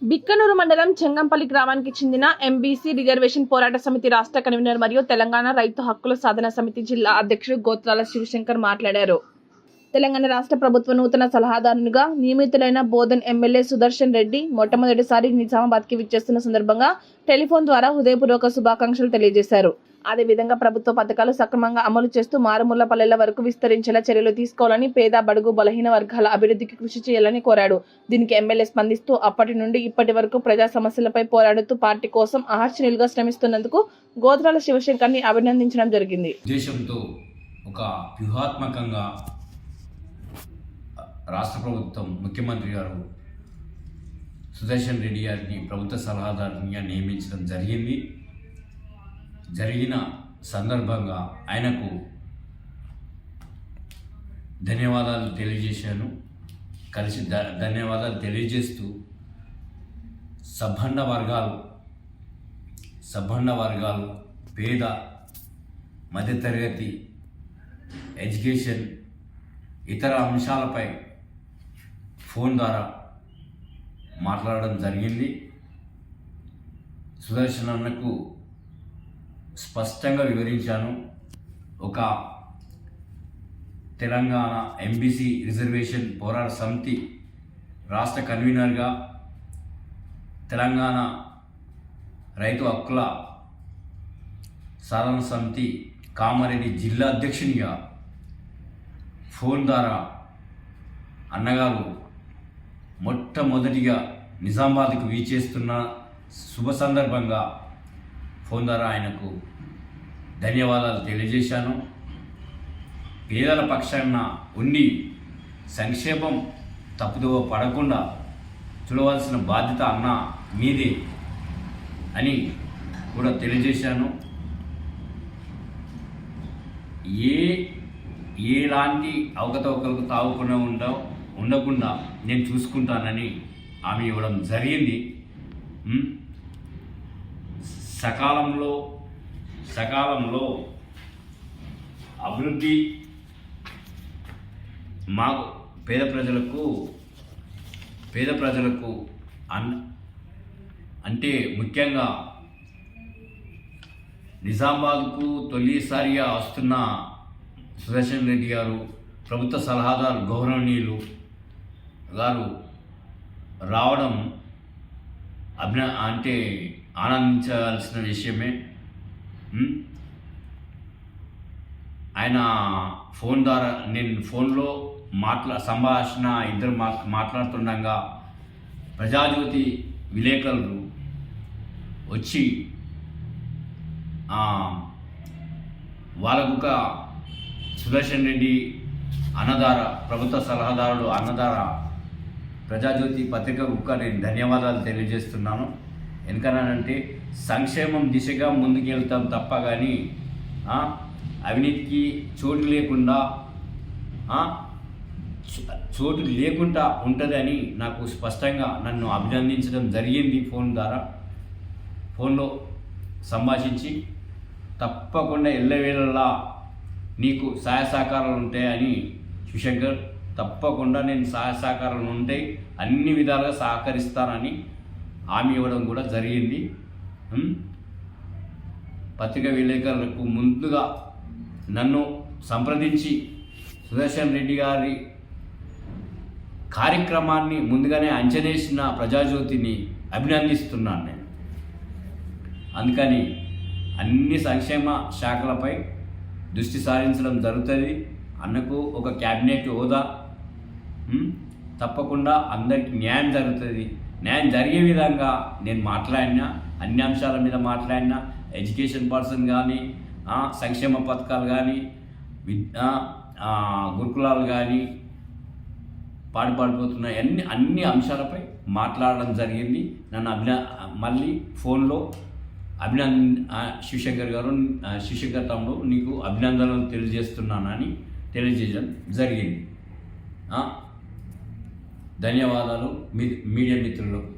బిక్కనూరు మండలం చెంగంపల్లి గ్రామానికి చెందిన ఎంబీసీ రిజర్వేషన్ పోరాట సమితి రాష్ట్ర కన్వీనర్ మరియు తెలంగాణ రైతు హక్కుల సాధన సమితి జిల్లా అధ్యక్షుడు గోత్రాల శివశంకర్ మాట్లాడారు. తెలంగాణ రాష్ట్ర ప్రభుత్వ నూతన సలహాదారునిగా నియమితులైన బోధన్ ఎమ్మెల్యే సుదర్శన్ రెడ్డి మొట్టమొదటిసారి నిజామాబాద్కి విచ్చేస్తున్న సందర్భంగా టెలిఫోన్ ద్వారా హృదయపూర్వక శుభాకాంక్షలు తెలియజేశారు. అదేవిధంగా ప్రభుత్వ పథకాలు సక్రమంగా అమలు చేస్తూ మారుమూల పల్లెల వరకు విస్తరించేలా చర్యలు తీసుకోవాలని, పేద బడుగు బలహీన వర్గాల అభివృద్ధికి కృషి చేయాలని కోరాడు. దీనికి ఎమ్మెల్యే స్పందిస్తూ అప్పటి నుండి ఇప్పటి వరకు ప్రజా సమస్యలపై పోరాడుతూ పార్టీ కోసం అహర్నిశలుగా శ్రమిస్తున్నందుకు గోత్రాల శివశంకర్ని అభినందించడం జరిగింది. దేశంతో ఒక వ్యూహాత్మకంగా రాష్ట్ర ప్రభుత్వం ముఖ్యమంత్రి గారు సుదర్శన్ రెడ్డి గారిని ప్రభుత్వ సలహాదారునిగా నియమించడం జరిగిన సందర్భంగా ఆయనకు ధన్యవాదాలు తెలియజేశాను. కలిసి ధన్యవాదాలు తెలియజేస్తూ సబ్బండ వర్గాలు పేద మధ్యతరగతి ఎడ్యుకేషన్ ఇతర అంశాలపై ఫోన్ ద్వారా మాట్లాడడం జరిగింది. సుదర్శన్ అన్నకు స్పష్టంగా వివరించాను. ఒక తెలంగాణ ఎంబీసీ రిజర్వేషన్ పోరాట సమితి రాష్ట్ర కన్వీనర్గా, తెలంగాణ రైతు హక్కుల సాధన సమితి కామారెడ్డి జిల్లా అధ్యక్షునిగా ఫోన్ ద్వారా అన్నగారు మొట్టమొదటిగా నిజామాబాద్కు వీచేస్తున్న శుభ సందర్భంగా ఫోన్ ద్వారా ఆయనకు ధన్యవాదాలు తెలియజేశాను. పేదల పక్షాన ఉండి సంక్షేమం తప్పుదోవ పడకుండా చూడవలసిన బాధ్యత అన్న మీదే అని కూడా తెలియజేశాను. ఎలాంటి అవకతవకలకు తావుకుండా ఉండకుండా నేను చూసుకుంటానని హామీ ఇవ్వడం జరిగింది. సకాలంలో అభివృద్ధి మాకు పేద ప్రజలకు అంటే ముఖ్యంగా నిజామాబాద్కు తొలిసారిగా వస్తున్న సుదర్శన్ రెడ్డి గారు ప్రభుత్వ సలహాదారు గౌరవనీయులు గారు రావడం అంటే ఆనందించాల్సిన విషయమే. ఆయన ఫోన్ ద్వారా నేను ఫోన్లో సంభాషణ ఇద్దరు మాట్లాడుతుండగా ప్రజాజ్యోతి విలేకరులు వచ్చి వాళ్ళకు సుదర్శన్ రెడ్డి అన్నదార ప్రభుత్వ సలహాదారుడు అన్నదార ప్రజాజ్యోతి పత్రికకు నేను ధన్యవాదాలు తెలియజేస్తున్నాను. ఎందుకనంటే సంక్షేమం దిశగా ముందుకెళ్తాం తప్ప కానీ అవినీతికి చోటు లేకుండా ఉంటుందని నాకు స్పష్టంగా నన్ను అభినందించడం జరిగింది. ఫోన్లో సంభాషించి తప్పకుండా ఎల్లవేళలా నీకు సహాయ సహకారాలు ఉంటాయని శివశంకర్, తప్పకుండా నేను సహాయ సహకారాలు ఉంటాయి, అన్ని విధాలుగా సహకరిస్తానని హామీ ఇవ్వడం కూడా జరిగింది. పత్రికా విలేకరులకు ముందుగా నన్ను సంప్రదించి సుదర్శన్ రెడ్డి గారి కార్యక్రమాన్ని ముందుగానే అంచనేసిన ప్రజాజ్యోతిని అభినందిస్తున్నాను నేను. అందుకని అన్ని సంక్షేమ శాఖలపై దృష్టి సారించడం జరుగుతుంది. అన్నకు ఒక క్యాబినెట్ హోదా తప్పకుండా అందరికీ న్యాయం జరుగుతుంది. న్యాయం జరిగే విధంగా నేను మాట్లాడినా, అన్ని అంశాల మీద మాట్లాడినా, ఎడ్యుకేషన్ పర్సన్ కానీ, సంక్షేమ పథకాలు కానీ, గురుకులాలు కానీ, పాడిపోతున్న అన్ని అంశాలపై మాట్లాడడం జరిగింది. నన్ను మళ్ళీ ఫోన్లో శివశంకర్ తమ్ముడు నీకు అభినందనలు తెలియజేస్తున్నానని తెలియజేయడం జరిగింది. ధన్యవాదాలు మీడియా మిత్రులకు.